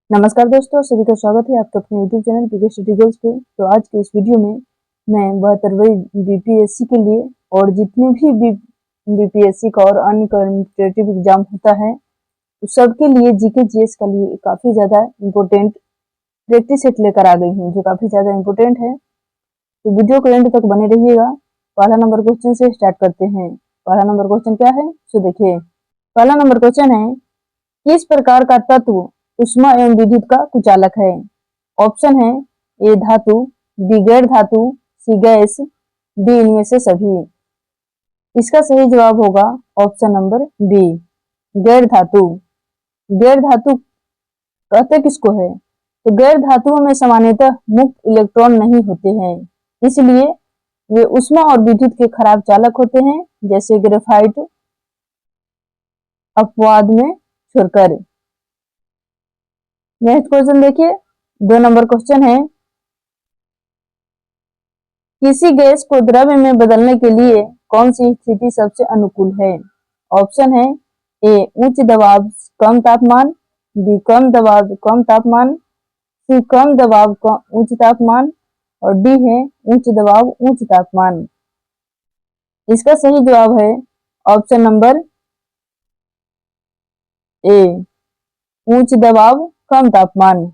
नमस्कार दोस्तों, सभी का स्वागत है आपके अपने YouTube channel PK study goals पे। तो आज के इस वीडियो में मैं 72वीं बीपीएससी के लिए और जितने भी बीपीएससी का और अन्य कॉम्पिटिटिव एग्जाम होता है तो सबके लिए जीके जीएस का लिए काफी ज्यादा इम्पोर्टेंट प्रैक्टिस सेट लेकर आ गई हूँ जो काफी ज्यादा इम्पोर्टेंट है। तो वीडियो को एंड तक बने रहिएगा। पहला नंबर क्वेश्चन से स्टार्ट करते हैं। पहला नंबर क्वेश्चन क्या है सो देखिए। पहला नंबर क्वेश्चन है, किस प्रकार का तत्व ऊष्मा एवं विद्युत का कुचालक है? ऑप्शन है ए धातु, बी गैर धातु, सी गैस, डी इनमें से सभी। इसका सही जवाब होगा ऑप्शन नंबर बी, गैर धातु। गैर धातु कहते किसको है? तो गैर धातुओं में सामान्यतः मुक्त इलेक्ट्रॉन नहीं होते हैं, इसलिए वे ऊष्मा और विद्युत के खराब चालक होते हैं, जैसे ग्रेफाइट, अपवाद में छोड़कर। नेक्स्ट क्वेश्चन देखिए, 2 नंबर क्वेश्चन है, किसी गैस को द्रव्य में बदलने के लिए कौन सी स्थिति सबसे अनुकूल है? ऑप्शन है ए उच्च दबाव कम तापमान, बी कम दबाव कम तापमान, सी कम दबाव उच्च तापमान और डी है उच्च दबाव उच्च तापमान। इसका सही जवाब है ऑप्शन नंबर ए, उच्च दबाव कम तापमान।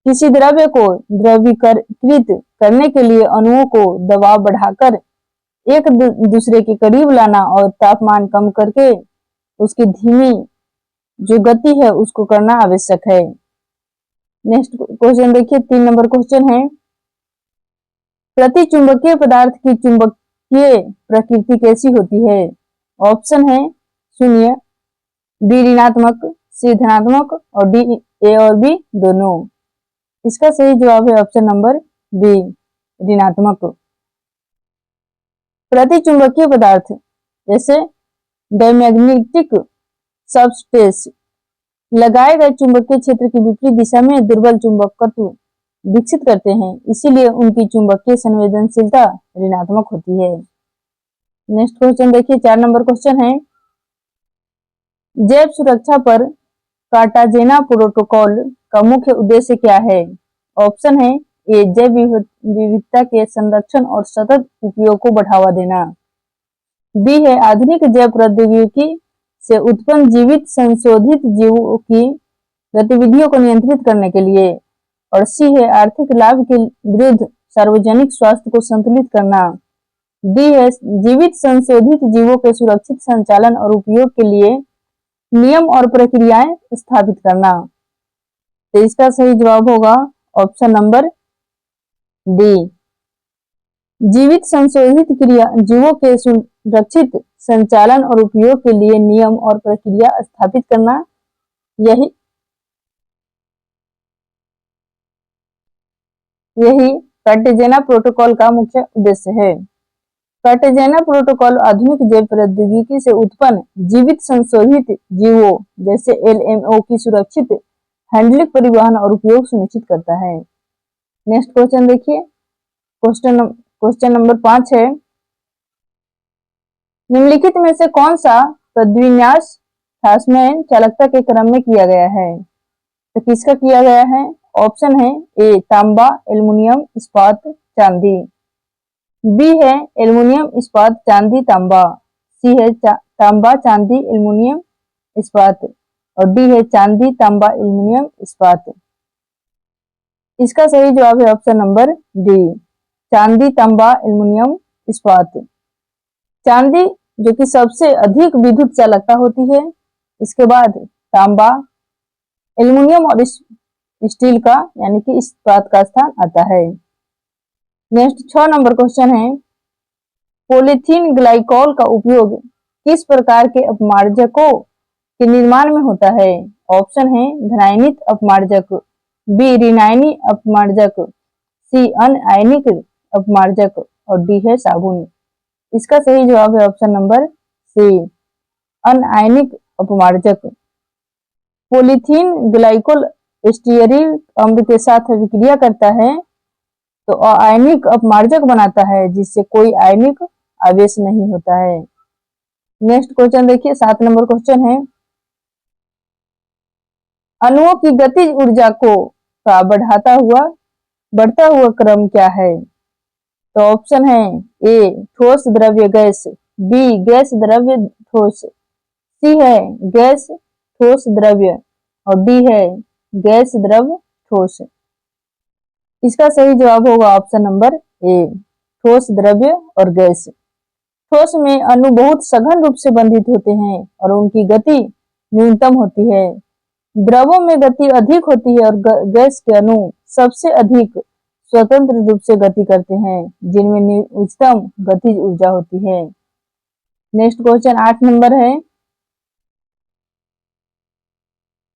किसी द्रव्य को द्रवीकृत करने के लिए अणुओं को दबाव बढ़ाकर एक दूसरे के करीब लाना और तापमान कम करके उसकी धीमी जो गति है उसको करना आवश्यक है। नेक्स्ट क्वेश्चन देखिए, 3 नंबर क्वेश्चन है, प्रति चुंबकीय पदार्थ की चुंबकीय प्रकृति कैसी होती है? ऑप्शन है शून्य, बी ऋणात्मक, सी धनात्मक और डी ए और बी दोनों। इसका सही जवाब है ऑप्शन नंबर बी, ऋणात्मक। प्रतिचुंबकीय पदार्थ जैसे डायमैग्नेटिक सबस्टेंस लगाए गए चुंबकीय क्षेत्र की विपरीत दिशा में दुर्बल चुंबकत्व विकसित करते हैं, इसीलिए उनकी चुंबकीय संवेदनशीलता ऋणात्मक होती है। नेक्स्ट क्वेश्चन देखिए, 4 नंबर क्वेश्चन है, जैव सुरक्षा पर कार्टाजेना प्रोटोकॉल का मुख्य उद्देश्य क्या है? ऑप्शन है ए जैव विविधता के संरक्षण और सतत उपयोग को बढ़ावा देना, बी है आधुनिक जैव प्रौद्योगिकी से उत्पन्न जीवित संशोधित जीवों की गतिविधियों को नियंत्रित करने के लिए, और सी है आर्थिक लाभ के विरुद्ध सार्वजनिक स्वास्थ्य को संतुलित करना, डी है जीवित संशोधित जीवों के सुरक्षित संचालन और उपयोग के लिए नियम और प्रक्रियाएं स्थापित करना। तो इसका सही जवाब होगा ऑप्शन नंबर डी, जीवित संशोधित क्रिया जीवों के सुरक्षित संचालन और उपयोग के लिए नियम और प्रक्रिया स्थापित करना। यही कार्टेजेना प्रोटोकॉल का मुख्य उद्देश्य है। कार्टेजेना प्रोटोकॉल आधुनिक जैव प्रौद्योगिकी से उत्पन्न जीवित संशोधित जीवों जैसे एलएमओ की सुरक्षित हैंडलिंग, परिवहन और उपयोग सुनिश्चित करता है। नेक्स्ट क्वेश्चन देखिए, क्वेश्चन नंबर 5 है, निम्नलिखित में से कौन सा पदविन्यास फास्मैन चालकता के क्रम में किया गया है? तो किसका किया गया है? ऑप्शन है ए तांबा, एल्युमिनियम, इस्पात, चांदी, बी है एल्युमिनियम, इस्पात, चांदी, तांबा, सी है तांबा, चांदी, एल्युमिनियम, इस्पात और डी है चांदी, तांबा, एल्युमिनियम, इस्पात। इसका सही जवाब है ऑप्शन नंबर डी, चांदी, तांबा, एल्युमिनियम, इस्पात। चांदी जो कि सबसे अधिक विद्युत चालकता होती है, इसके बाद तांबा, एल्युमिनियम और स्टील का यानी कि इस्पात का स्थान आता है। नेक्स्ट 6 नंबर क्वेश्चन है, पॉलीथीन ग्लाइकॉल का उपयोग किस प्रकार के अपमार्जकों के निर्माण में होता है? ऑप्शन है धनायनित अपमार्जक, बी ऋणायनी अपमार्जक, सी अनआयनिक अपमार्जक और डी है साबुन। इसका सही जवाब है ऑप्शन नंबर सी, अनआयनिक अपमार्जक। पॉलीथीन ग्लाइकोल स्टीयरिक अम्ल के साथ विक्रिया करता है तो अआयनिक अपमार्जक बनाता है, जिससे कोई आयनिक आवेश नहीं होता है। नेक्स्ट क्वेश्चन देखिए, 7 नंबर क्वेश्चन है, अणुओं की गतिज ऊर्जा को का बढ़ता हुआ क्रम क्या है? तो ऑप्शन है ए ठोस द्रव्य गैस, बी गैस द्रव्य ठोस, सी है गैस ठोस द्रव्य और डी है गैस द्रव ठोस। इसका सही जवाब होगा ऑप्शन नंबर ए ठोस द्रव्य और गैस। ठोस में अणु बहुत सघन रूप से बंधित होते हैं और उनकी गति न्यूनतम होती है। द्रवों में गति अधिक होती है और गैस के अणु सबसे अधिक स्वतंत्र रूप से गति करते हैं, जिनमें उच्चतम गतिज ऊर्जा होती है। नेक्स्ट क्वेश्चन 8 नंबर है,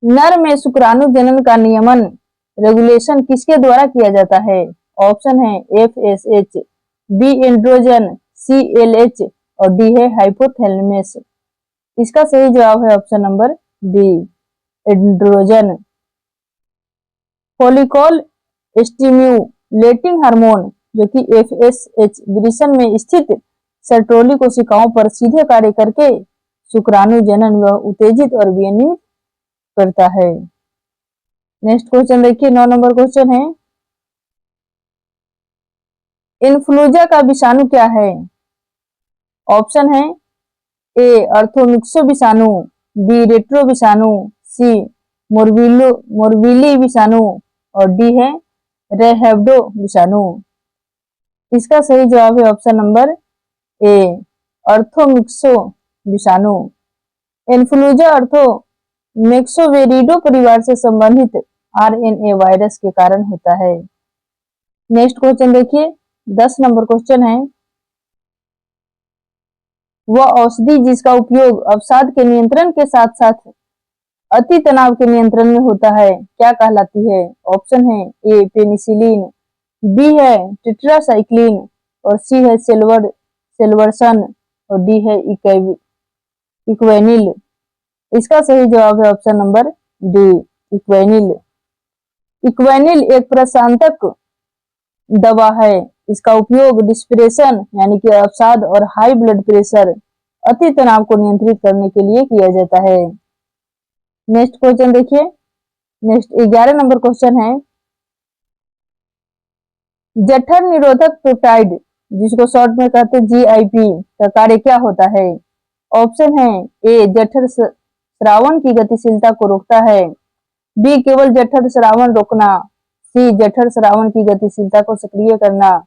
नर में शुक्राणु जनन का नियमन रेगुलेशन किसके द्वारा किया जाता है? ऑप्शन है FSH, B androgen, C LH और डी है हाइपोथैलेमस। इसका सही जवाब है option number B androgen. Follicle stimulating hormone जो कि FSH वृषण में स्थित सर्टोली कोशिकाओं पर सीधे कार्य करके शुक्राणु जनन व उत्तेजित और विनियमित करता है। नेक्स्ट क्वेश्चन देखिए 9 नंबर क्वेश्चन है, इन्फ्लुएंजा का विषाणु क्या है? ऑप्शन है ए अर्थोमिक्सो विषाणु, बी रेट्रो विषाणु, सी मोरबिली विषाणु और डी है रेहेब्डो विषाणु। इसका सही जवाब है ऑप्शन नंबर ए अर्थोमिक्सो विषाणु। इन्फ्लुएंजा अर्थोमेक्सोवेरिडो परिवार से संबंधित RNA वायरस के कारण होता है। नेक्स्ट क्वेश्चन देखिए 10 नंबर क्वेश्चन है, वह औषधि जिसका उपयोग अवसाद के नियंत्रण के साथ साथ अति तनाव के नियंत्रण में होता है क्या कहलाती है? ऑप्शन है ए पेनिसिलिन, बी है टेट्रासाइक्लिन और सी है सेल्वर्सन और डी है इक्वेनिल। इसका सही जवाब है option number D Equanil. Equanil एक प्रशांतक दवा है। इसका उपयोग डिस्प्रेशन यानी कि अवसाद और हाई ब्लड प्रेशर अति तनाव को नियंत्रित करने के लिए किया जाता है। नेक्स्ट क्वेश्चन देखिए, नेक्स्ट 11 नंबर क्वेश्चन है, जठर निरोधक पेप्टाइड जिसको शॉर्ट में कहते हैं GIP का कार्य क्या होता है? ऑप्शन है ए जठर स्रावन की गतिशीलता को रोकता है, बी केवल जठर स्रावन रोकना, सी जठर स्रावन की गतिशीलता को सक्रिय करना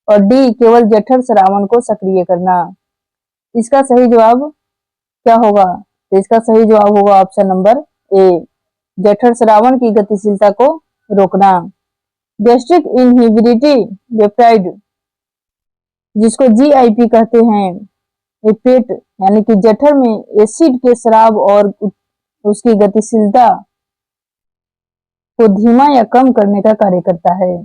और डी केवल जठर स्रावन को सक्रिय करना। इसका सही जवाब क्या होगा? तो इसका सही जवाब होगा ऑप्शन नंबर ए जठर स्रावन की गतिशीलता को रोकना। गैस्ट्रिक इनहिबिटरी पेप्टाइड जिसको GIP कहते हैं, ये पेट यानी कि जठर में एसिड के स्राव और उसकी गतिशीलता को धीमा या कम करने का कार्य करता है।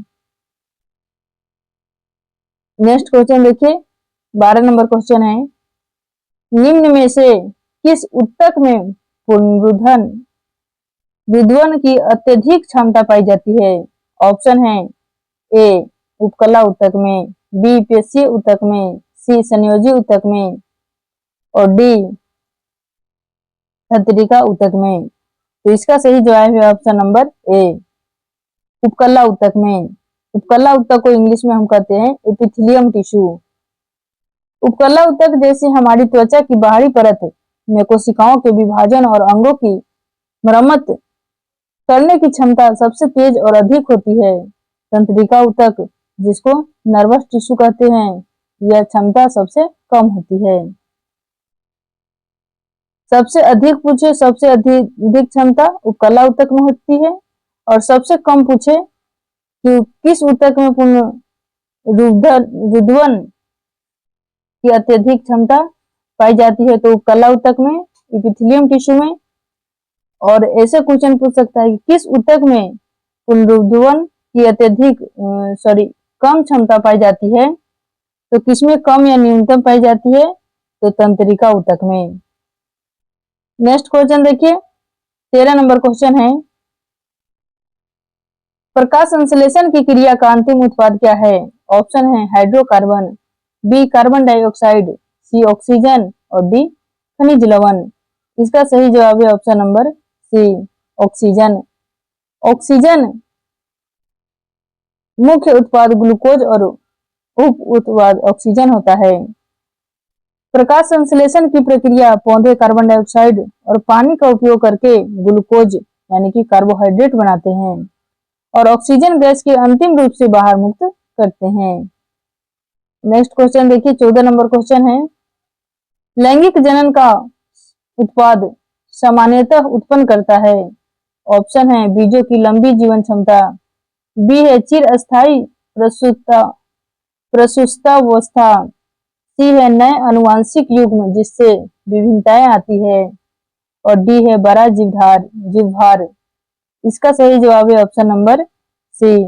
नेक्स्ट क्वेश्चन देखिए 12 नंबर क्वेश्चन है, निम्न में से किस ऊतक में पुनरुद्धान की अत्यधिक क्षमता पाई जाती है? ऑप्शन है ए उपकला ऊतक में, बी पेशीय ऊतक में, सी संयोजी ऊतक में और डी तंत्रिका ऊतक में। तो इसका सही जवाब है ऑप्शन नंबर ए उपकला ऊतक में। उपकला ऊतक को इंग्लिश में हम कहते हैं एपिथेलियम टिश्यू। उपकला ऊतक जैसे हमारी त्वचा की बाहरी परत में कोशिकाओं के विभाजन और अंगों की मरम्मत करने की क्षमता सबसे तेज और अधिक होती है। तंत्रिका ऊतक जिसको नर्वस टिश्यू कहते हैं, यह क्षमता सबसे कम होती है। सबसे अधिक क्षमता उपकला ऊतक में होती है और सबसे कम पूछे कि किस ऊतक में पुनरुद्धान की अत्यधिक क्षमता पाई जाती है, तो उपकला ऊतक में, एपिथेलियम टिश्यू में। और ऐसे क्वेश्चन पूछ सकता है कि किस ऊतक में पुनरुद्धान की कम क्षमता पाई जाती है, तो किसमें कम या न्यूनतम पाई जाती है, तो तंत्रिका ऊतक में। नेक्स्ट क्वेश्चन देखिए 13 नंबर क्वेश्चन है, प्रकाश संश्लेषण की क्रिया का अंतिम उत्पाद क्या है? ऑप्शन है hydrocarbon, B carbon dioxide, C oxygen और डी खनिज लवण। इसका सही जवाब है option number C oxygen. Oxygen मुख्य उत्पाद ग्लूकोज और उप उत्पाद ऑक्सीजन होता है। प्रकाश संश्लेषण की प्रक्रिया पौधे कार्बन डाइऑक्साइड और पानी का उपयोग करके ग्लूकोज यानी कि कार्बोहाइड्रेट बनाते हैं और ऑक्सीजन गैस के अंतिम रूप से बाहर मुक्त करते हैं। नेक्स्ट क्वेश्चन देखिए, 14 नंबर क्वेश्चन है, लैंगिक जनन का उत्पाद सामान्यतः उत्पन्न करता है। ऑप्शन है बीजों की लंबी जीवन क्षमता, बी है चिर अस्थायी प्रसुप्तावस्था, सी है नए अनुवांशिक युग्म जिससे विभिन्नताएं आती है और डी है बड़ा जीवभार। इसका सही जवाब है ऑप्शन नंबर सी,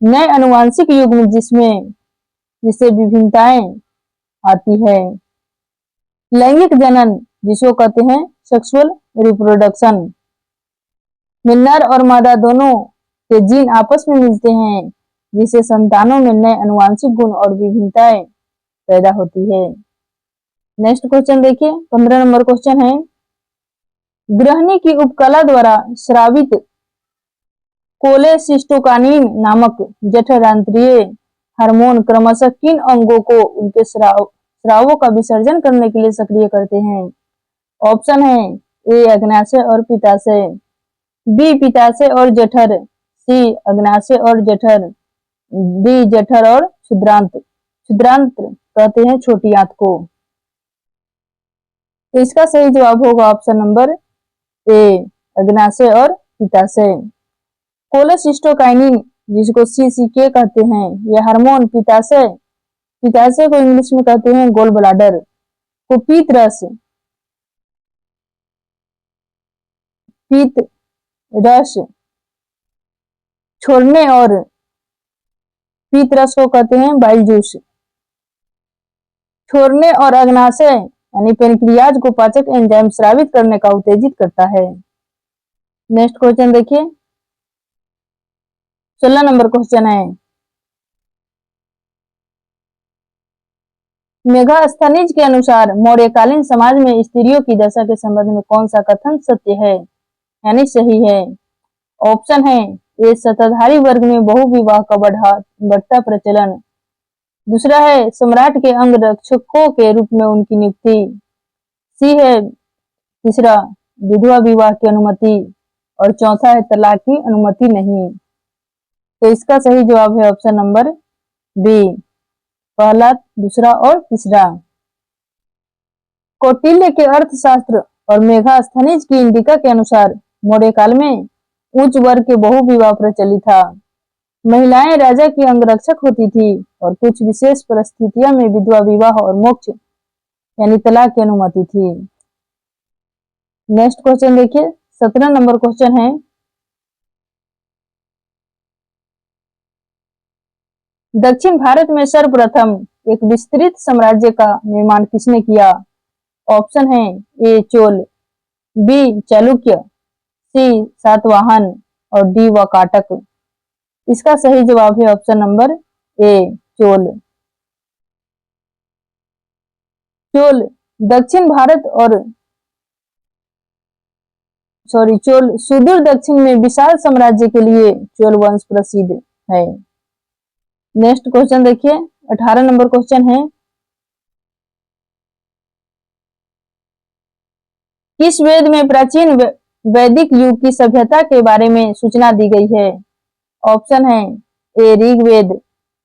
नए अनुवांशिक युग्म जिससे विभिन्नताएं आती है। लैंगिक जनन जिसको कहते हैं सेक्सुअल रिप्रोडक्शन, में नर और मादा दोनों के जीन आपस में मिलते हैं जिससे संतानों में नए अनुवांशिक गुण और विभिन्नताएं पैदा होती है। नेक्स्ट क्वेश्चन देखिए, 15 नंबर क्वेश्चन है, ग्रहणी की उपकला द्वारा स्रावित कोलेसिस्टोकाइनिन नामक जठरांत्रिय हार्मोन क्रमशः किन अंगों को उनके स्रावों का विसर्जन करने के लिए सक्रिय करते हैं। ऑप्शन है ए अग्न्याशय और पित्ताशय, बी पित्ताशय और जठर, सी अग्न्याशय और जठर, डी जठर और क्षुद्रांत। क्षुद्रांत कहते हैं छोटी आंत को। तो इसका सही जवाब होगा ऑप्शन नंबर ए अग्न्याशय और पित्ताशय। कोलेसिस्टोकाइनिन जिसको सीसीके कहते हैं, यह हार्मोन पित्ताशय को इंग्लिश में कहते हैं गोल ब्लाडर को पीत रस छोड़ने और पीत रस को कहते हैं बाइल जूस छोड़ने और अग्न्याशय यानी पेनक्रियाज को पाचक एंजाइम स्रावित करने का उत्तेजित करता है। नेक्स्ट क्वेश्चन देखिए, 16 नंबर क्वेश्चन है, मेगास्थनीज के अनुसार मौर्यकालीन समाज में स्त्रियों की दशा के संबंध में कौन सा कथन सत्य है यानी सही है। ऑप्शन है ए सत्ताधारी वर्ग में बहुविवाह का बढ़ता प्रचलन, दूसरा है सम्राट के अंग रक्षकों के रूप में उनकी नियुक्ति, सी है तीसरा विधवा विवाह की अनुमति और चौथा है तलाक की अनुमति नहीं। तो इसका सही जवाब है ऑप्शन नंबर बी, पहला, दूसरा और तीसरा। कौटिल्य के अर्थशास्त्र और मेगास्थनीज की इंडिका के अनुसार मौर्य काल में उच्च वर्ग के बहुविवाह प्रचलित था। महिलाएं राजा की अंगरक्षक होती थी और कुछ विशेष परिस्थितियों में विधवा विवाह और मोक्ष यानी तलाक की अनुमति थी। नेक्स्ट क्वेश्चन देखिए, 17 नंबर क्वेश्चन है, दक्षिण भारत में सर्वप्रथम एक विस्तृत साम्राज्य का निर्माण किसने किया। ऑप्शन है ए चोल, बी चालुक्य, सी सातवाहन और डी वाकाटक। इसका सही जवाब है ऑप्शन नंबर ए चोल। चोल दक्षिण भारत और चोल सुदूर दक्षिण में विशाल साम्राज्य के लिए चोल वंश प्रसिद्ध है। नेक्स्ट क्वेश्चन देखिए, 18 नंबर क्वेश्चन है, किस वेद में प्राचीन वैदिक युग की सभ्यता के बारे में सूचना दी गई है। ऑप्शन है A Rigveda,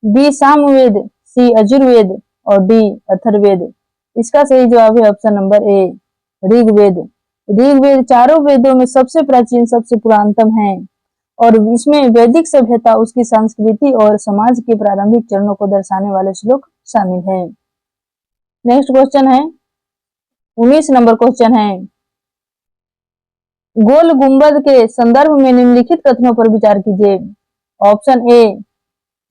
B Samaveda, C Yajurveda और डी अथर्ववेद। इसका सही जवाब है option number A Rigveda. Rigveda चारों वेदों में सबसे प्राचीन सबसे पुरातनतम है और इसमें वैदिक सभ्यता उसकी संस्कृति और समाज के प्रारंभिक चरणों को दर्शाने वाले श्लोक शामिल है। नेक्स्ट क्वेश्चन है, 19 नंबर क्वेश्चन है, गोल गुंबद के संदर्भ में निम्नलिखित कथनों पर विचार कीजिए। ऑप्शन ए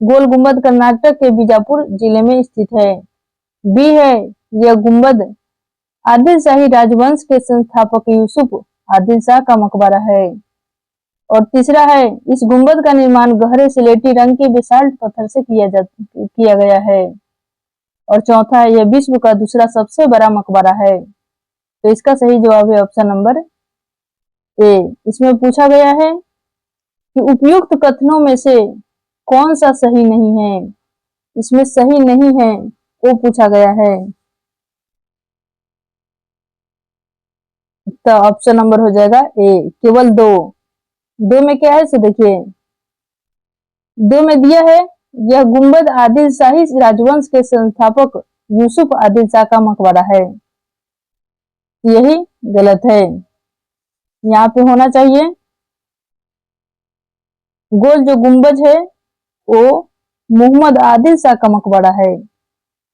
गोल गुंबद कर्नाटक के बीजापुर जिले में स्थित है, बी है यह गुंबद आदिल शाही राजवंश के संस्थापक यूसुफ आदिल शाह का मकबरा है और तीसरा है इस गुंबद का निर्माण गहरे स्लेटी रंग के बेसाल्ट पत्थर से किया गया है और चौथा है यह विश्व का दूसरा सबसे बड़ा मकबरा है। तो इसका सही जवाब है ऑप्शन नंबर ए, इसमें पूछा गया है कि उपयुक्त कथनों में से कौन सा सही नहीं है, इसमें सही नहीं है वो पूछा गया है। तो ऑप्शन नंबर हो जाएगा ए, केवल दो। दो में क्या है सो देखिए, दो में दिया है यह गुंबद आदिल शाही राजवंश के संस्थापक यूसुफ आदिल शाह का मकबरा है। यही गलत है, यहाँ पे होना चाहिए गोल जो गुंबज है वो मोहम्मद आदिल शाह का मकबरा है,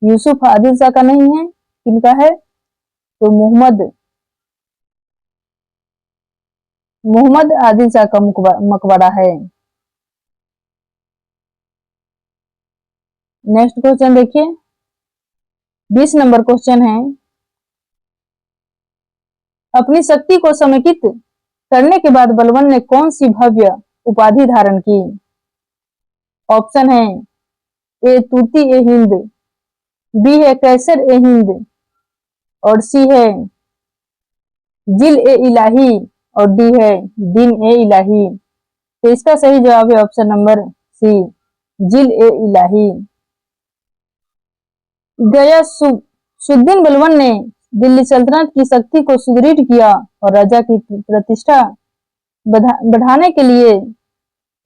यूसुफ आदिल शाह का नहीं है। किनका है? तो मोहम्मद मोहम्मद आदिल शाह का मकबरा है। नेक्स्ट क्वेश्चन देखिए, 20 नंबर क्वेश्चन है, अपनी शक्ति को समेकित करने के बाद बलबन ने कौन सी भव्य उपाधि धारण की? ऑप्शन है ए तूती ए हिंद, बी है कैसर ए हिंद, और सी है जिल ए इलाही, और डी है दिन ए इलाही। तो इसका सही जवाब है ऑप्शन नंबर सी, जिल ए इलाही। गयासुद्दीन बलबन ने दिल्ली सल्तनत की शक्ति को सुदृढ़ किया और राजा की प्रतिष्ठा बढ़ाने के लिए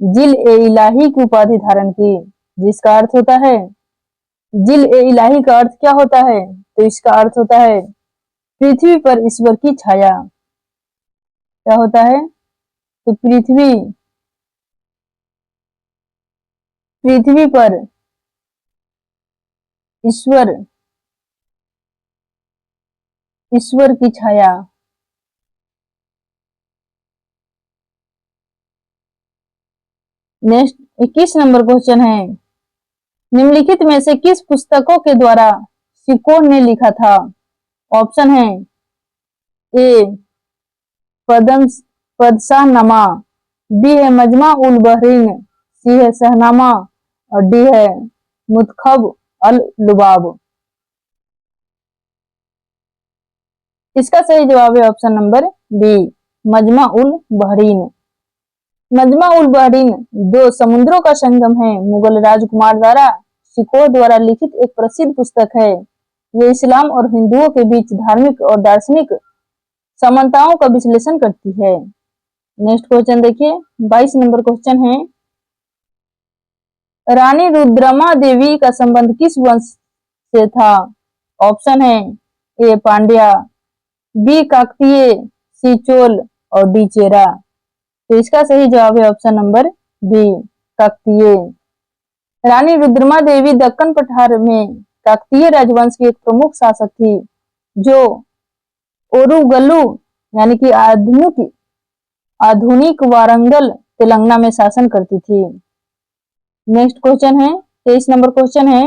जिल ए इलाही की उपाधि धारण की, जिसका अर्थ होता है, जिल ए इलाही का अर्थ क्या होता है? तो इसका अर्थ होता है पृथ्वी पर ईश्वर की छाया। क्या होता है? तो पृथ्वी पर ईश्वर ईश्वर की छाया। नेक्स्ट 21 नंबर क्वेश्चन है, निम्नलिखित में से किस पुस्तकों के द्वारा सिकोन ने लिखा था? ऑप्शन है ए पदम पदशाहनामा, बी है मजमा उल बहरीन, सी है शहनामा, और डी है मुतखब अल लुबाब। इसका सही जवाब है ऑप्शन नंबर बी, मजमा उल बहरीन। मजमा उल बहरीन दो समुद्रों का संगम है, मुगल राजकुमार द्वारा सिकोर द्वारा लिखित एक प्रसिद्ध पुस्तक है। ये इस्लाम और हिंदुओं के बीच धार्मिक और दार्शनिक समानताओं का विश्लेषण करती है। नेक्स्ट क्वेश्चन देखिए, 22 नंबर क्वेश्चन है, रानी रुद्रमा देवी का संबंध किस वंश से था? ऑप्शन है ए पांड्या, बी काकतीय, सी चोल, और डी चेरा। तो इसका सही जवाब है ऑप्शन नंबर बी, काकतीय। रानी रुद्रमा देवी दक्कन पठार में काकतीय राजवंश की एक प्रमुख शासक थी, जो ओरुगल्लू यानी कि आधुनिक वारंगल तेलंगाना में शासन करती थी। नेक्स्ट क्वेश्चन है, 23 नंबर क्वेश्चन है,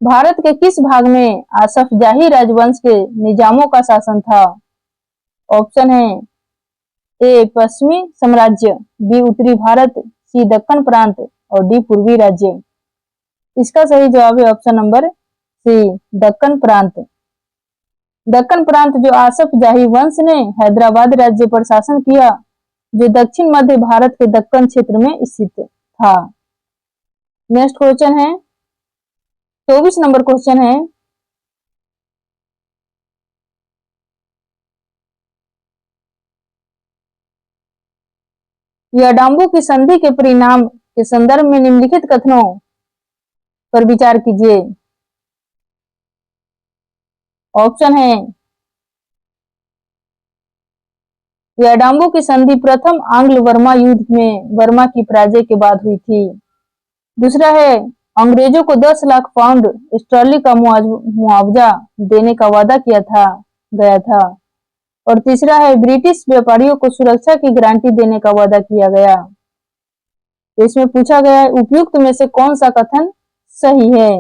भारत के किस भाग में आसफ जाही राजवंश के निजामों का शासन था? ऑप्शन है ए पश्चिमी साम्राज्य, बी उत्तरी भारत, सी दक्कन प्रांत, और डी पूर्वी राज्य। इसका सही जवाब है ऑप्शन नंबर सी, दक्कन प्रांत। दक्कन प्रांत जो आसफ जाही वंश ने हैदराबाद राज्य पर शासन किया, जो दक्षिण मध्य भारत के दक्कन क्षेत्र में स्थित था। नेक्स्ट क्वेश्चन है, 24 नंबर क्वेश्चन है, याडाम्बू की संधि के परिणाम के संदर्भ में निम्नलिखित कथनों पर विचार कीजिए। ऑप्शन है याडाम्बू की संधि प्रथम आंग्ल बर्मा युद्ध में बर्मा की पराजय के बाद हुई थी। दूसरा है अंग्रेजों को 10 लाख पाउंड स्टर्लिंग का मुआवजा देने का वादा किया था गया था। और तीसरा है ब्रिटिश व्यापारियों को सुरक्षा की गारंटी देने का वादा किया गया। तो इसमें पूछा गया है उपयुक्त में से कौन सा कथन सही है?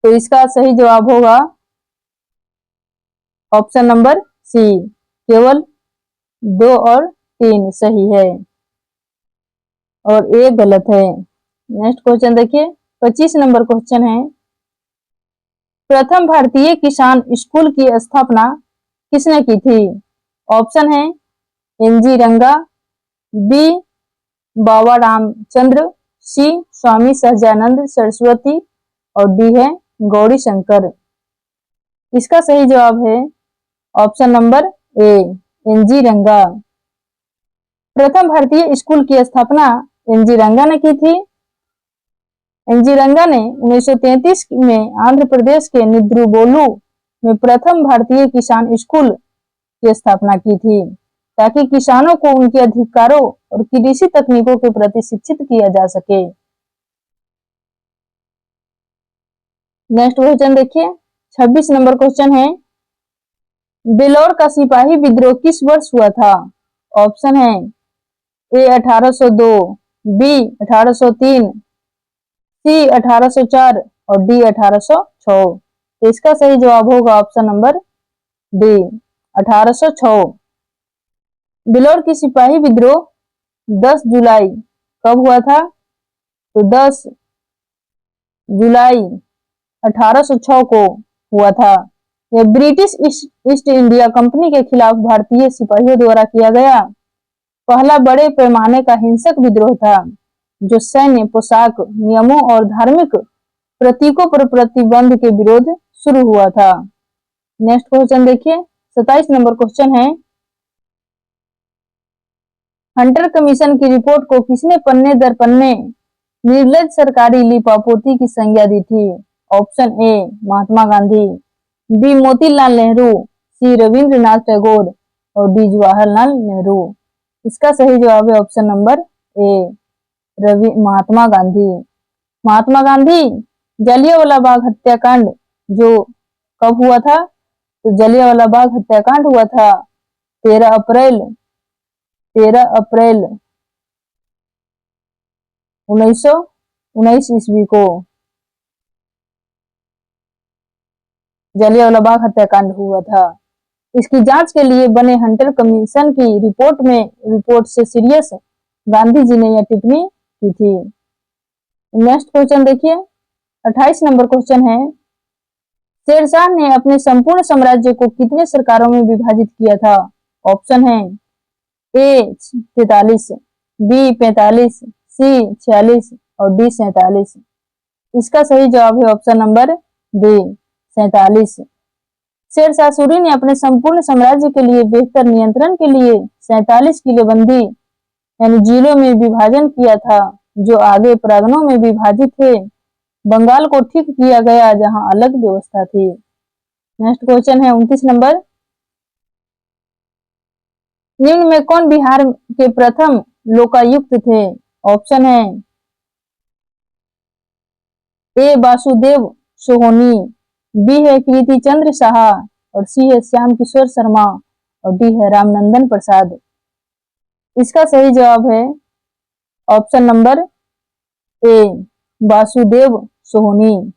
तो इसका सही जवाब होगा ऑप्शन नंबर सी, केवल 2 और 3 सही है और एक गलत है। नेक्स्ट क्वेश्चन देखिए, 25 नंबर क्वेश्चन है, प्रथम भारतीय किसान स्कूल की स्थापना किसने की थी? ऑप्शन है एनजी रंगा, बी बाबा रामचंद्र, सी स्वामी सहजानंद सरस्वती और डी है गौरी शंकर। इसका सही जवाब है ऑप्शन नंबर ए एनजी रंगा। प्रथम भारतीय स्कूल की स्थापना एनजी रंगा ने की थी। एनजी रंगा ने 1933 में आंध्र प्रदेश के निद्रुबोलू में प्रथम भारतीय किसान स्कूल की स्थापना की थी ताकि किसानों को उनके अधिकारों और कृषि तकनीकों के प्रति शिक्षित किया जा सके। नेक्स्ट क्वेश्चन देखिए, 26 नंबर क्वेश्चन है, बेलोर का सिपाही विद्रोह किस वर्ष हुआ था? ऑप्शन है ए 1802, बी 1803, सी 1804 और डी 1806। तो इसका सही जवाब होगा ऑप्शन नंबर डी 1806। बेलोर की सिपाही विद्रोह 10 जुलाई कब हुआ था? तो 10 जुलाई 1806 को हुआ था। यह ब्रिटिश ईस्ट इंडिया कंपनी के खिलाफ भारतीय सिपाहियों द्वारा किया गया पहला बड़े पैमाने का हिंसक विद्रोह था जो सैन्य पोशाक नियमों और धार्मिक प्रतीकों पर प्रतिबंध के विरोध शुरू हुआ था। नेक्स्ट क्वेश्चन देखिए, 27 नंबर क्वेश्चन है, हंटर कमीशन की रिपोर्ट को किसने पन्ने दर पन्ने निर्लज सरकारी लिपापोती की संज्ञा दी थी? Option A Mahatma Gandhi, B Motilal Nehru, C Rabindranath Tagore और डी जवाहरलाल नेहरू। इसका सही जवाब है option number A Mahatma Gandhi. Mahatma Gandhi Jallianwala Bagh हत्याकांड जो कब हुआ था? तो जलियांवाला बाग हत्याकांड हुआ था 13 अप्रैल 1919 ईस्वी को जलियांवाला बाग हत्याकांड हुआ था। इसकी जांच के लिए बने हंटर कमीशन की रिपोर्ट से सीरियस गांधी जी ने यह टिप्पणी की थी। नेक्स्ट क्वेश्चन देखिए, 28 नंबर क्वेश्चन है, शेरशाह ने अपने संपूर्ण साम्राज्य को कितने सरकारों में विभाजित किया था? ऑप्शन है ए 43, बी 45, सी 46 और डी 47। इसका सही जवाब है option number D 47। Shershah Suri ने अपने संपूर्ण साम्राज्य के लिए बेहतर नियंत्रण के लिए 47 किलेबंदी यानी जिलों में विभाजन किया था जो आगे प्रांगणों में विभाजित थे। बंगाल को ठीक किया गया जहां अलग व्यवस्था थी। नेक्स्ट क्वेश्चन है 29 नंबर, निम्न में कौन बिहार के प्रथम लोकायुक्त थे? ऑप्शन है ए वासुदेव सोहोनी, बी है कीर्ति चंद्र साहा और सी है श्याम किशोर शर्मा और डी है रामनंदन प्रसाद। इसका सही जवाब है ऑप्शन नंबर ए वासुदेव सोहोनी।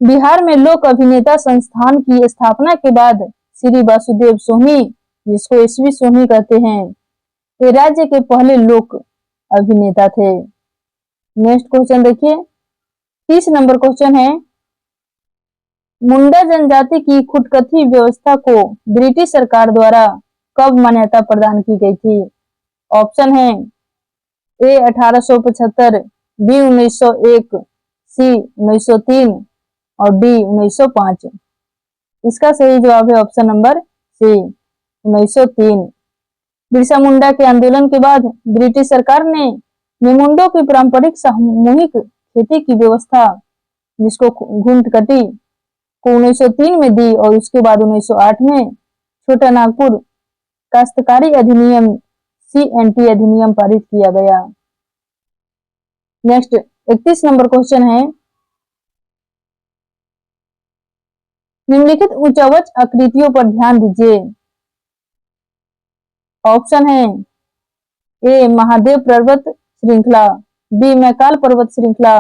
बिहार में लोक अभिनेता संस्थान की स्थापना के बाद श्री वासुदेव सोहनी, जिसको एसवी सोहनी कहते हैं, ये राज्य के पहले लोक अभिनेता थे। नेक्स्ट क्वेश्चन देखिए, 30 नंबर क्वेश्चन है, मुंडा जनजाति की खुदकथी व्यवस्था को ब्रिटिश सरकार द्वारा कब मान्यता प्रदान की गई थी? ऑप्शन है ए 1875, बी 1901, सी 1903 और डी 1905। इसका सही जवाब है ऑप्शन नंबर सी 1903। बिरसा मुंडा के आंदोलन के बाद ब्रिटिश सरकार ने निमुंडों की पारंपरिक सामूहिक खेती की व्यवस्था जिसको घुंटकटी को 1903 में दी और उसके बाद 1908 में छोटा नागपुर काश्तकारी अधिनियम CNT अधिनियम पारित किया गया। नेक्स्ट 31 नंबर क्वेश्चन है, निम्नलिखित उच्चवच आकृतियों पर ध्यान दीजिए। ऑप्शन है ए महादेव पर्वत श्रृंखला, बी मैकाल पर्वत श्रृंखला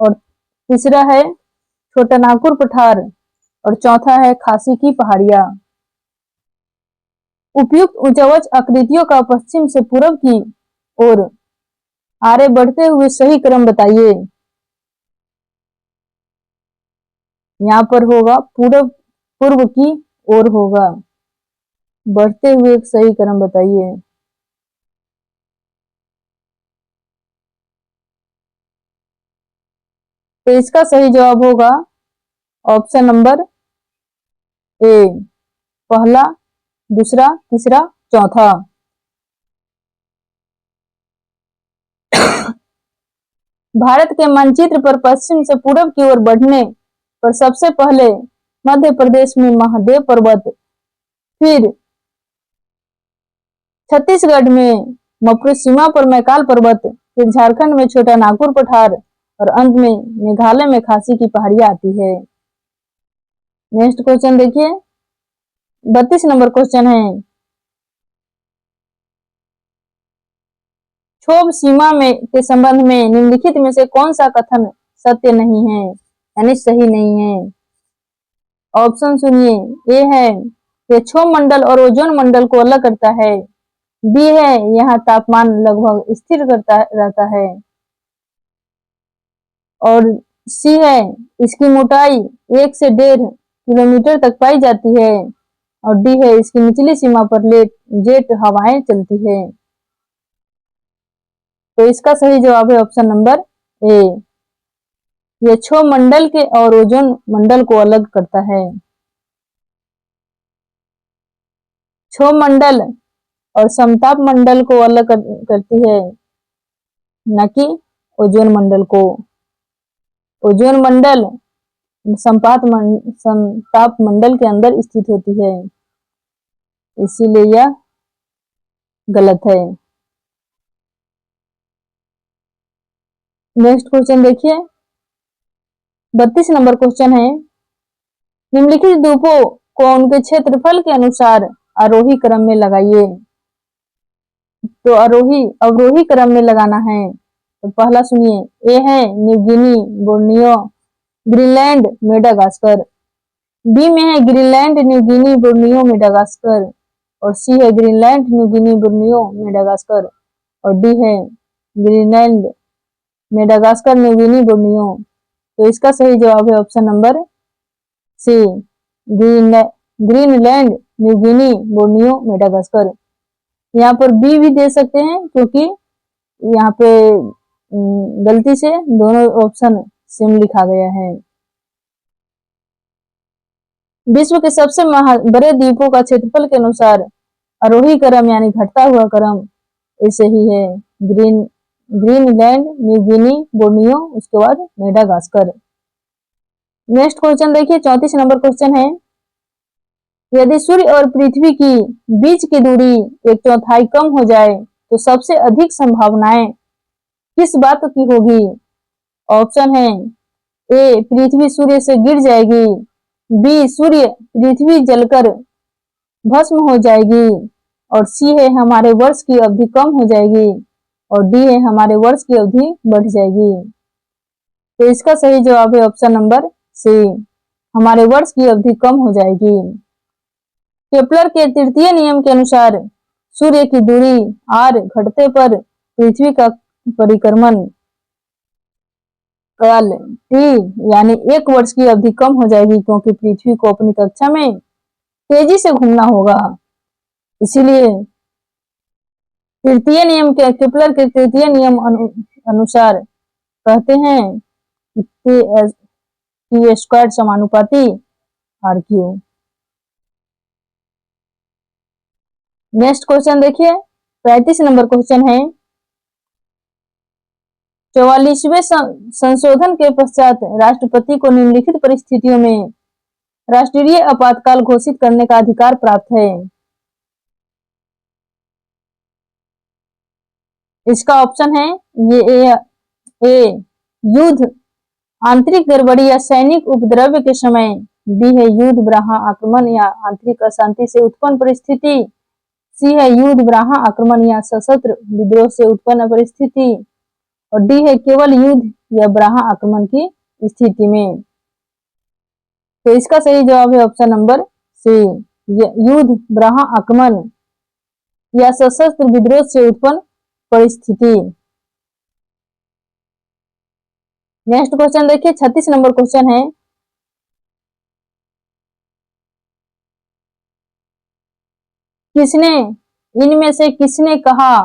और तीसरा है छोटा नागपुर पठार और चौथा है खासी की पहाड़ियां। उपयुक्त उच्चवच आकृतियों का पश्चिम से पूर्व की ओर आगे बढ़ते हुए सही क्रम बताइए। यहाँ पर होगा पूर्व, पूर्व की ओर होगा। बढ़ते हुए एक सही क्रम बताइए। तो इसका सही जवाब होगा ऑप्शन नंबर ए, पहला, दूसरा, तीसरा, चौथा। भारत के मानचित्र पर पश्चिम से पूरब की ओर बढ़ने पर सबसे पहले मध्य प्रदेश में महादेव पर्वत, फिर छत्तीसगढ़ में मप्र सीमा पर मैकाल पर्वत, फिर झारखंड में छोटा नागपुर पठार और अंत में मेघालय में खासी की पहाड़ियां आती है। नेक्स्ट क्वेश्चन देखिए, 32 नंबर क्वेश्चन है, क्षोभ सीमा में के संबंध में निम्नलिखित में से कौन सा कथन सत्य नहीं है, यानी सही नहीं है। ऑप्शन सुनिए, ए है ये क्षोभ मंडल और ओजोन मंडल को अलग करता है, बी है यहाँ तापमान लगभग स्थिर करता रहता है, और सी है इसकी मोटाई 1 से 1.5 किलोमीटर तक पाई जाती है, और डी है इसकी निचली सीमा पर जेट हवाएं चलती है। तो इसका सही जवाब है ऑप्शन नंबर ए, ये क्षोभ मंडल के और ओजोन मंडल को अलग करता है। क्षोभ मंडल और समताप मंडल को अलग करती है, न कि ओजोन मंडल को। ओजोन मंडल समताप मंडल के अंदर स्थित होती है, इसीलिए यह गलत है। नेक्स्ट क्वेश्चन देखिए, 32 नंबर क्वेश्चन है, निम्नलिखित द्वीपों को उनके क्षेत्रफल के अनुसार आरोही क्रम में लगाइए। तो अवरोही क्रम में लगाना है। तो पहला सुनिए, ए है New Guinea, Borneo, Greenland, Madagascar, B में है Greenland, New Guinea, Borneo, Madagascar, और सी है Greenland, New Guinea, Borneo, Madagascar, और डी है Greenland, Madagascar, New Guinea, Borneo. तो इसका सही जवाब है option number C, Greenland, New Guinea, Borneo, Madagascar. यहाँ पर बी भी दे सकते हैं क्योंकि यहाँ पे गलती से दोनों ऑप्शन सेम लिखा गया है। विश्व के सबसे बड़े द्वीपों का क्षेत्रफल के अनुसार आरोही क्रम यानी घटता हुआ क्रम ऐसे ही है, ग्रीनलैंड, न्यू गिनी, बोर्नियो, उसके बाद मेडागास्कर। नेक्स्ट क्वेश्चन देखिए, 34 नंबर क्वेश्चन है, यदि सूर्य और पृथ्वी की बीच की दूरी 1/4 कम हो जाए तो सबसे अधिक संभावनाएं किस बात की होगी। ऑप्शन है, ए पृथ्वी सूर्य से गिर जाएगी, बी सूर्य पृथ्वी जलकर भस्म हो जाएगी, और सी है हमारे वर्ष की अवधि कम हो जाएगी, और डी है हमारे वर्ष की अवधि बढ़ जाएगी। तो इसका सही जवाब है ऑप्शन नंबर सी, हमारे वर्ष की अवधि कम हो जाएगी। केपलर के तृतीय नियम के अनुसार सूर्य की दूरी r घटते पर पृथ्वी का परिक्रमण काल t यानी 1 वर्ष की अवधि कम हो जाएगी, क्योंकि पृथ्वी को अपनी कक्षा में तेजी से घूमना होगा। इसीलिए तृतीय नियम के, केपलर के तृतीय नियम अनुसार कहते हैं टी स्क्वायर समानुपाती आर क्यू। नेक्स्ट क्वेश्चन देखिए, 35 नंबर क्वेश्चन है, 44वें संशोधन के पश्चात राष्ट्रपति को निम्नलिखित परिस्थितियों में राष्ट्रीय आपातकाल घोषित करने का अधिकार प्राप्त है। इसका ऑप्शन है, ये ए युद्ध, आंतरिक गड़बड़ी या सैनिक उपद्रव के समय, बी है युद्ध, बाह्य आक्रमण या आंतरिक अशांति से उत्पन्न परिस्थिति, सी है युद्ध, बाह्य आक्रमण या सशस्त्र विद्रोह से उत्पन्न परिस्थिति, और डी है केवल युद्ध या बाह्य आक्रमण की स्थिति में। तो इसका सही जवाब है ऑप्शन नंबर सी, युद्ध, बाह्य आक्रमण या सशस्त्र विद्रोह से उत्पन्न परिस्थिति। नेक्स्ट क्वेश्चन देखिए, 36 नंबर क्वेश्चन है, किसने इनमें से किसने कहा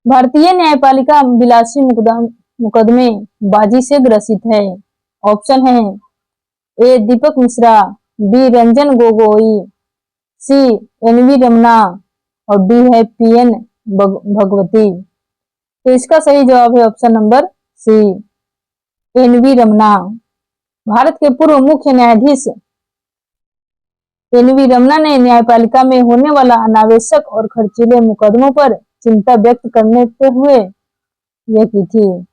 भारतीय न्यायपालिका विलासी मुकदमे बाजी से ग्रसित है? ऑप्शन है A Deepak Mishra, B Ranjan Gogoi, C N V Ramana और डी है पीएन भगवती। तो इसका सही जवाब है option number C N V Ramana. भारत के पूर्व मुख्य न्यायाधीश एन वी रमना ने न्यायपालिका में होने वाला अनावश्यक और खर्चीले मुकदमों पर चिंता व्यक्त करते हुए यह की थी।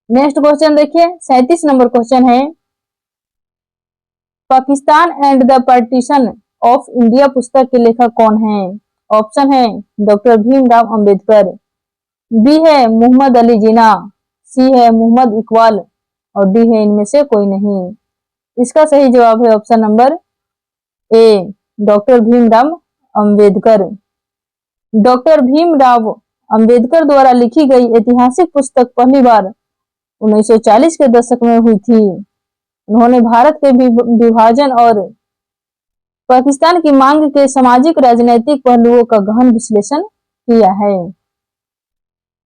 नेक्स्ट क्वेश्चन देखिए, 37 नंबर क्वेश्चन है, Pakistan and the partition of India पुस्तक के लेखक कौन है? ऑप्शन है डॉक्टर भीमराव अंबेडकर, बी है मोहम्मद अली जिन्ना, सी है मोहम्मद इकबाल और डी है इनमें से कोई नहीं। इसका सही जवाब है ऑप्शन नंबर ए डॉक्टर भीमराव अंबेडकर। डॉक्टर भीमराव अंबेडकर द्वारा लिखी गई ऐतिहासिक पुस्तक पहली बार 1940 के दशक में हुई थी। उन्होंने भारत के विभाजन और पाकिस्तान की मांग के सामाजिक राजनीतिक पहलुओं का गहन विश्लेषण किया है।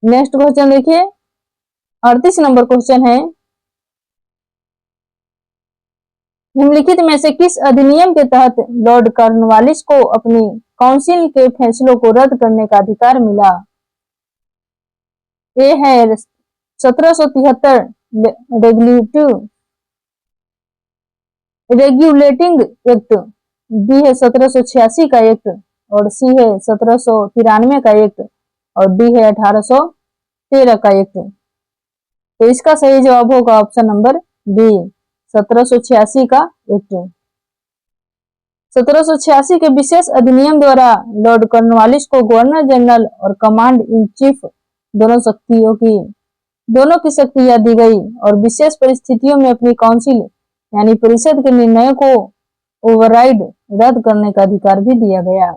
नेक्स्ट क्वेश्चन देखिए, 38 नंबर क्वेश्चन है, निम्नलिखित में से किस अधिनियम के तहत लॉर्ड कॉर्नवालिस को अपनी काउंसिल के फैसलों को रद्द करने का अधिकार मिला? ए है 1773 रेगुलेटिंग एक्ट, बी है 1786 का एक्ट और सी है 1793 का एक्ट और डी है 1813 का एक्ट। तो इसका सही जवाब होगा ऑप्शन नंबर बी 1786 का एक्ट। 1786 के विशेष अधिनियम द्वारा लॉर्ड कॉर्नवालिस को गवर्नर जनरल और कमांड इन चीफ दोनों की शक्तियां दी गई और विशेष परिस्थितियों में अपनी काउंसिल यानी परिषद के निर्णयों को ओवरराइड रद्द करने का अधिकार भी दिया गया।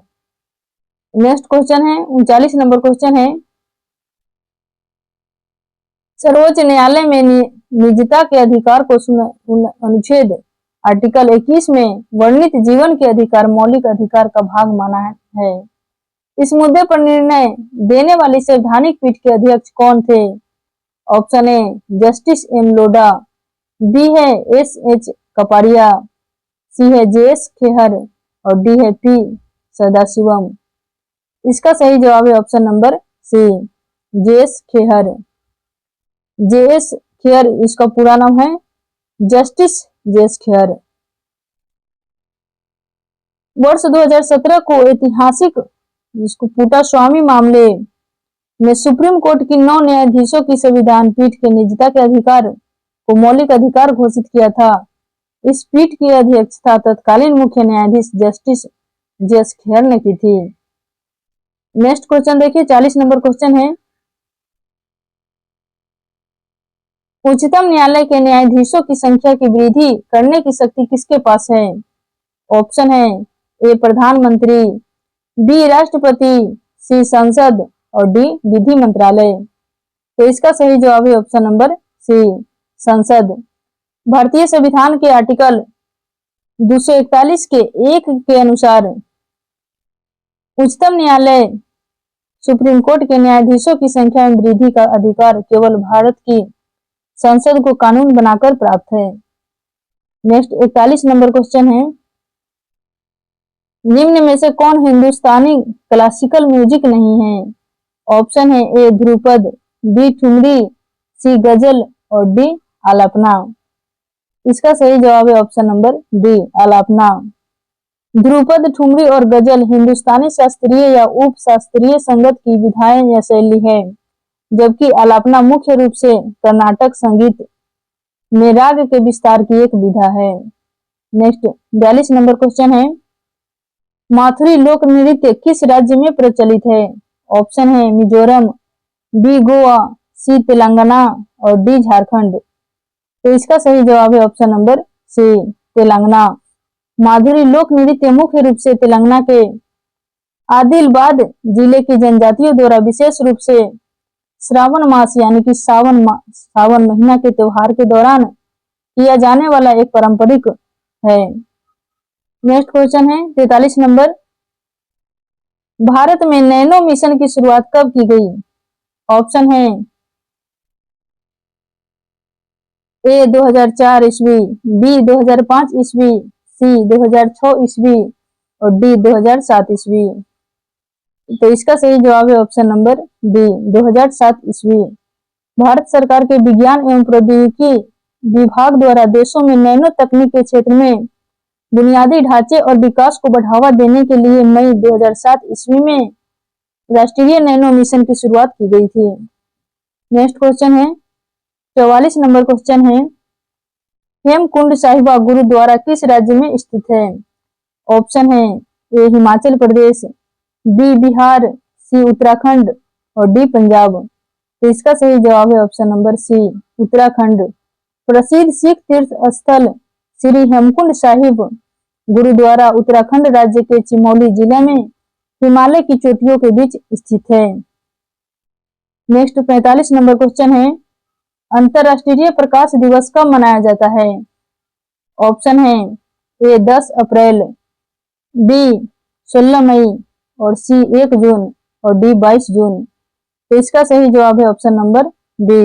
नेक्स्ट क्वेश्चन है, 39 नंबर क्वेश्चन है, सर्वोच्च न्यायालय में निजता के अधिकार को अनुच्छेद आर्टिकल 21 में वर्णित जीवन के अधिकार मौलिक अधिकार का भाग माना है। इस मुद्दे पर निर्णय देने वाली संवैधानिक पीठ के अध्यक्ष कौन थे? Option A justice M Lodha, B है एस एच कपाड़िया, सी है जे एस खेहर और डी है पी सदाशिवम। इसका सही जवाब है option number C J S Khehar. J S Khehar इसका पूरा नाम है जस्टिस जे एस खेहर। वर्ष 2017 को ऐतिहासिक जिसको पुट्टास्वामी मामले में सुप्रीम कोर्ट की 9 न्यायाधीशों की संविधान पीठ के निजता के अधिकार को मौलिक अधिकार घोषित किया था। इस पीठ की अध्यक्षता तत्कालीन मुख्य न्यायाधीश जस्टिस जे एस खेहर ने की थी। नेक्स्ट क्वेश्चन देखिए, 40 नंबर क्वेश्चन है, उच्चतम न्यायालय के न्यायाधीशों की संख्या की वृद्धि करने की शक्ति किसके पास है? ऑप्शन है ए प्रधानमंत्री, बी राष्ट्रपति, सी संसद और डी विधि मंत्रालय। तो इसका सही जवाब है ऑप्शन नंबर सी संसद। भारतीय संविधान के आर्टिकल 241 के 1 के अनुसार उच्चतम न्यायालय सुप्रीम कोर्ट के न्यायाधीशों की संख्या में वृद्धि का अधिकार केवल भारत की संसद को कानून बनाकर प्राप्त है। नेक्स्ट 41 नंबर क्वेश्चन है, निम्न में से कौन हिंदुस्तानी क्लासिकल म्यूजिक नहीं है? ऑप्शन है A Dhrupad, B Thumri, C ghazal और डी आलापना। इसका सही जवाब है option number D alapana. Dhrupad, Thumri और गजल हिंदुस्तानी शास्त्रीय या उप शास्त्रीय संगीत की विधाएं या शैली है, जबकि आलापना मुख्य रूप से कर्नाटक संगीत में राग के विस्तार की एक विधा है। नेक्स्ट 42 नंबर क्वेश्चन है, माथुरी लोक नृत्य किस राज्य में प्रचलित है? ऑप्शन है मिजोरम, बी गोवा, सी तेलंगाना और डी झारखंड। तो इसका सही जवाब है ऑप्शन नंबर सी तेलंगाना। माधुरी लोक नृत्य मुख्य रूप से तेलंगाना के आदिलाबाद जिले की जनजातियों द्वारा विशेष रूप से श्रावण मास यानी कि सावन महीना के त्योहार के दौरान किया जाने वाला एक पारंपरिक है। नेक्स्ट क्वेश्चन है 43 नंबर, भारत में नैनो मिशन की शुरुआत कब की गई? ऑप्शन है ए 2004 ईस्वी, बी 2005 ईस्वी, सी 2006 ईस्वी और डी 2007 ईस्वी। तो इसका सही जवाब है ऑप्शन नंबर बी 2007 ईस्वी। भारत सरकार के विज्ञान एवं प्रौद्योगिकी विभाग द्वारा देशों में नैनो तकनीक के क्षेत्र में बुनियादी ढांचे और विकास को बढ़ावा देने के लिए मई 2007 ईस्वी में राष्ट्रीय नैनो मिशन की शुरुआत की गई थी। नेक्स्ट क्वेश्चन है 44 नंबर क्वेश्चन है, हेमकुंड साहिबा गुरुद्वारा किस राज्य में स्थित है? ऑप्शन है ए हिमाचल प्रदेश, बी बिहार, सी उत्तराखंड और डी पंजाब। तो इसका सही जवाब है ऑप्शन नंबर सी उत्तराखंड। प्रसिद्ध सिख तीर्थ स्थल श्री हेमकुंड साहिब गुरुद्वारा उत्तराखंड राज्य के चमोली जिले में हिमालय की चोटियों के बीच स्थित है। नेक्स्ट 45 नंबर क्वेश्चन है, अंतरराष्ट्रीय प्रकाश दिवस कब मनाया जाता है? ऑप्शन है ए 10 अप्रैल, बी 16 मई और सी 1 जून और डी 22 जून। तो इसका सही जवाब है ऑप्शन नंबर बी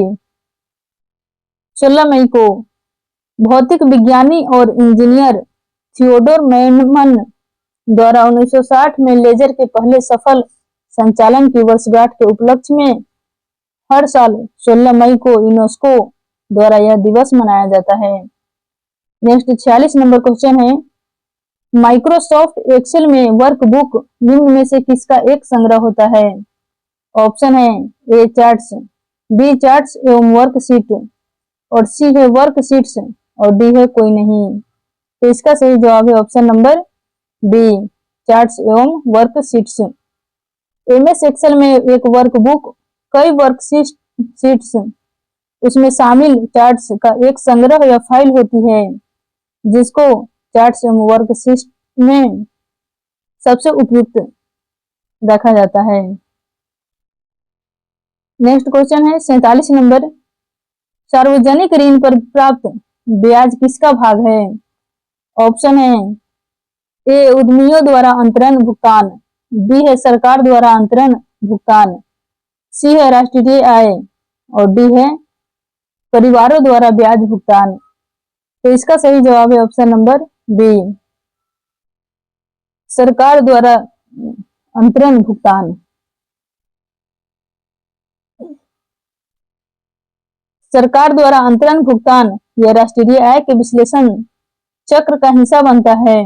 16 मई को भौतिक विज्ञानी और इंजीनियर थियोडोर मैनमन द्वारा 1960 में लेजर के पहले सफल संचालन की वर्षगांठ के उपलक्ष्य में हर साल 16 मई को यूनेस्को द्वारा यह दिवस मनाया जाता है। नेक्स्ट 46 नंबर क्वेश्चन है, माइक्रोसॉफ्ट एक्सेल में वर्कबुक निम्न में से किसका एक संग्रह होता है? ऑप्शन है ए चार्ट्स, बी चार्ट्स एवं वर्कशीट और सी है वर्कशीट्स और डी है कोई नहीं। तो इसका सही जवाब है ऑप्शन नंबर बी चार्ट्स एवं वर्कशीट्स। एमएस एक्सेल में एक वर्कबुक कई वर्कशीट्स उसमें शामिल चार्ट्स का एक संग्रह या फाइल होती है जिसको चार्ट्स एवं वर्कशीट्स में सबसे उपयुक्त रखा जाता है। नेक्स्ट क्वेश्चन है 47 नंबर, सार्वजनिक ऋण पर प्राप्त ब्याज किसका भाग है? ऑप्शन है ए उद्यमियों द्वारा अंतरण भुगतान, बी है सरकार द्वारा अंतरण भुगतान, सी है राष्ट्रीय आय और डी है परिवारों द्वारा ब्याज भुगतान। तो इसका सही जवाब है ऑप्शन नंबर बी सरकार द्वारा अंतरण भुगतान। सरकार द्वारा अंतरण भुगतान यह राष्ट्रीय आय के विश्लेषण चक्र का हिस्सा बनता है।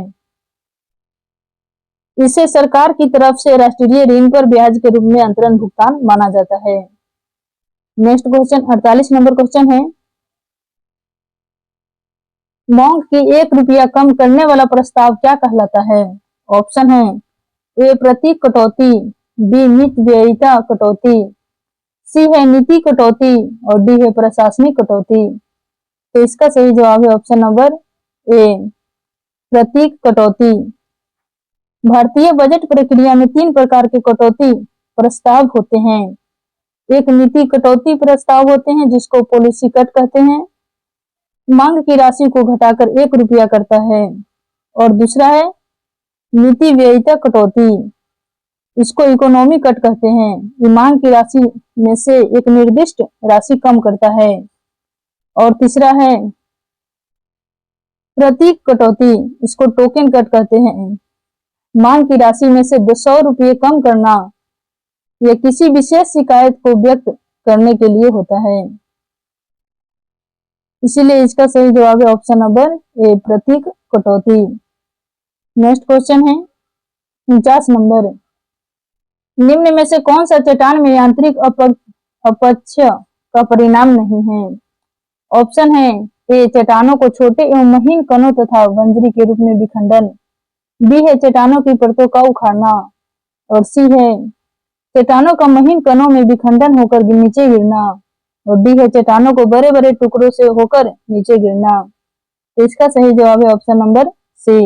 इसे सरकार की तरफ से राष्ट्रीय ऋण पर ब्याज के रूप में अंतरण भुगतान माना जाता है। नेक्स्ट क्वेश्चन 48 नंबर क्वेश्चन है, मौंग की 1 रुपया कम करने वाला प्रस्ताव क्या कहलाता है? ऑप्शन है ए प्रतीक कटौती, बी नित्य व्ययिता कटौती, सी है नीति कटौती और डी है प्रशासनिक कटौती। तो इसका सही जवाब है ऑप्शन नंबर ए प्रतीक कटौती। भारतीय बजट प्रक्रिया में 3 प्रकार के कटौती प्रस्ताव होते हैं। एक नीति कटौती प्रस्ताव होते हैं जिसको पॉलिसी कट कहते हैं, मांग की राशि को घटाकर 1 रुपया करता है, और दूसरा है नीति व्ययिता कटौती, इसको इकोनॉमी कट कहते हैं। ये मांग की राशि में से एक निर्दिष्ट राशि कम करता है। और तीसरा है प्रतीक कटौती, इसको टोकन कट कहते हैं। मांग की राशि में से 100 रुपये कम करना यह किसी विशेष शिकायत को व्यक्त करने के लिए होता है, इसीलिए इसका सही जवाब है ऑप्शन नंबर ए प्रतीक कटौती। नेक्स्ट क्वेश्चन है 49 नंबर, निम्न में से कौन सा चट्टान में यांत्रिक अपक्ष का परिणाम नहीं है? ऑप्शन है ए चट्टानों को छोटे एवं महीन कणों तथा बंजरी के रूप में विखंडन, बी है चट्टानों की परतों का उखाड़ना और सी है चट्टानों का महीन कणों में विखंडन होकर नीचे गिरना और डी है चट्टानों को बड़े बड़े टुकड़ों से होकर नीचे गिरना। तो इसका सही जवाब है ऑप्शन नंबर सी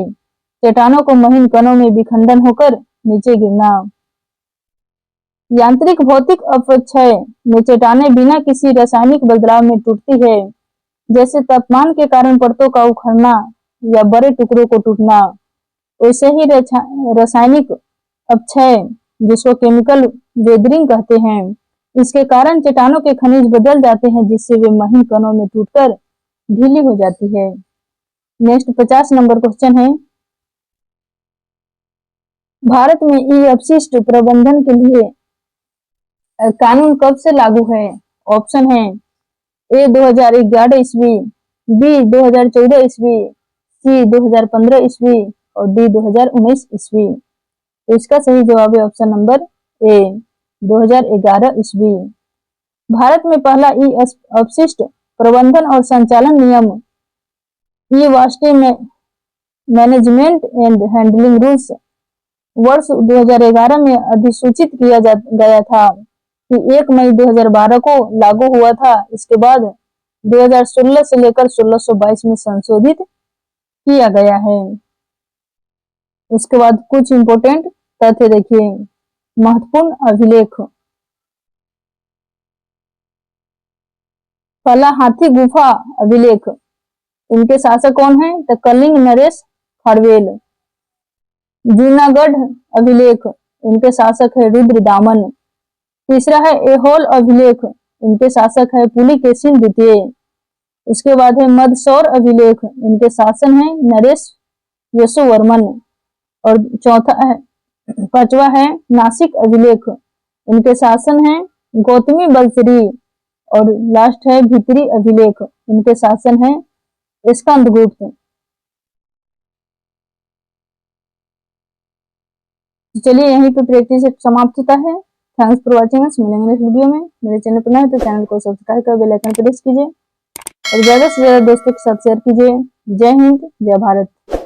चट्टानों को महीन कणों में विखंडन होकर नीचे गिरना। यांत्रिक भौतिक अपक्षय में चट्टानें बिना किसी रासायनिक बदलाव में टूटती है, जैसे तापमान के कारण परतों का उखड़ना या बड़े टुकड़ों को टूटना। वैसे ही रासायनिक अपक्षय जिसको केमिकल वेदरिंग कहते हैं, इसके कारण चट्टानों के खनिज बदल जाते हैं जिससे वे महीन कणों में टूटकर ढीली हो जाती है। नेक्स्ट 50 नंबर क्वेश्चन है, भारत में ई अपशिष्ट प्रबंधन के लिए कानून कब से लागू है? ऑप्शन है ए 2011 ईस्वी, बी 2014 ईस्वी, सी 2015 ईस्वी और डी 2019 ईस्वी। तो इसका सही जवाब है ऑप्शन नंबर ए 2011 ईस्वी। भारत में पहला ई अपशिष्ट प्रबंधन और संचालन नियम ई वास्टे में मैनेजमेंट एंड हैंडलिंग रूल्स वर्ष 2011 में अधिसूचित किया गया था कि 1 मई 2012 को लागू हुआ था। इसके बाद 2016 से लेकर 1622 में संशोधित किया गया है। उसके बाद कुछ इंपॉर्टेंट तथ्य देखिए, महत्वपूर्ण अभिलेख, पहला हाथी गुफा अभिलेख, इनके शासक कौन है? तो कलिंग नरेश खारवेल। जूनागढ़ अभिलेख, इनके शासक है रुद्रदामन। तीसरा है एहोल अभिलेख, इनके शासक है पुलिकेशिन द्वितीय। उसके बाद है मदसौर अभिलेख, इनके शासन है नरेश यशोवर्मन। और चौथा है, पांचवा है नासिक अभिलेख, इनके शासन है गौतमी बलश्री। और लास्ट है भीतरी अभिलेख, इनके शासन है स्कंदगुप्त। चलिए यहीं पे प्रैक्टिस समाप्त होता है। Thanks for watching us. मिलेंगे नेक्स्ट वीडियो में। मेरे चैनल पर नए हैं तो चैनल को सब्सक्राइब कर बेल आइकन प्रेस कीजिए और ज्यादा से ज्यादा दोस्तों के साथ शेयर कीजिए। जय हिंद, जय भारत।